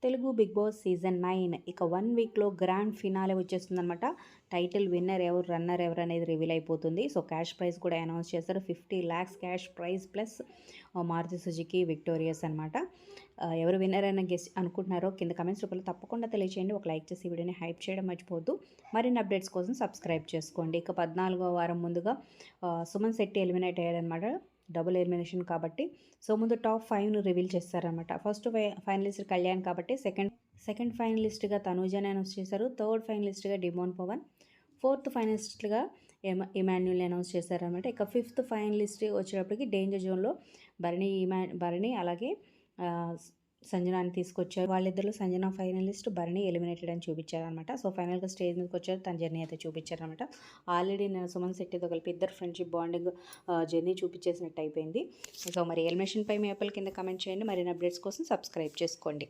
Telugu big boss season 9 ఇక 1 వీక్లో grand finale వచ్చేస్తుందనమాట. టైటిల్ విన్నర్ ఎవరు, రన్నర్ ఎవరు అనేది రివీల్ అయిపోతుంది. సో క్యాష్ ప్రైజ్ కూడా అనౌన్స్ చేస్తారు. 50 lakhs cash prize plus Maruti Suzuki victorious అనమాట. ఎవరు విన్నర్ అయినా గెస్ట్ అనుకుంటున్నారో కింద కమెంట్స్ రూపంలో తప్పకుండా తెలియచేయండి. ఒక లైక్ చేసి వీడియోని హైప్ చేయడం మర్చిపోవద్దు. మరిన్ని అప్డేట్స్ కోసం సబ్స్క్రైబ్ చేసుకోండి. ఇక 14వ వారం ముందుగా సుమన్ శెట్టి ఎలిమినేట్ అయ్యాడనమాట. డబుల్ ఎలిమినేషన్ కాబట్టి. సో ముందు టాప్ 5ను రివీల్ చేస్తారనమాట. ఫస్ట్ ఫైనలిస్ట్ కళ్యాణ్ కాబట్టి సెకండ్ ఫైనలిస్ట్గా తనూజని అనౌన్స్ చేశారు. థర్డ్ ఫైనలిస్ట్గా డిమోన్ పవన్, ఫోర్త్ ఫైనలిస్ట్గా ఇమాన్యుల్ అనౌన్స్ చేశారనమాట. ఇక ఫిఫ్త్ ఫైనలిస్ట్ వచ్చేటప్పటికి డేంజర్ జోన్లో భరణి అలాగే సంజనాని తీసుకొచ్చారు. వాళ్ళిద్దరు సంజన ఫైనలిస్ట్, భరణి ఎలిమినేటెడ్ అని చూపించారనమాట. సో ఫైనల్గా స్టేజ్ మీదకి వచ్చారు, తన జర్నీ అయితే చూపించారనమాట. ఆల్రెడీ నేను సుమన్ శెట్టితో కలిపి ఇద్దరు ఫ్రెండ్షిప్ బాండింగ్ జర్నీ చూపించేసినట్టు అయిపోయింది. సో మరి ఎలిమినేషన్పై మీ అప్పల్ కింద కమెంట్ చేయండి. మరిన్ని అప్డేట్స్ కోసం సబ్స్క్రైబ్ చేసుకోండి.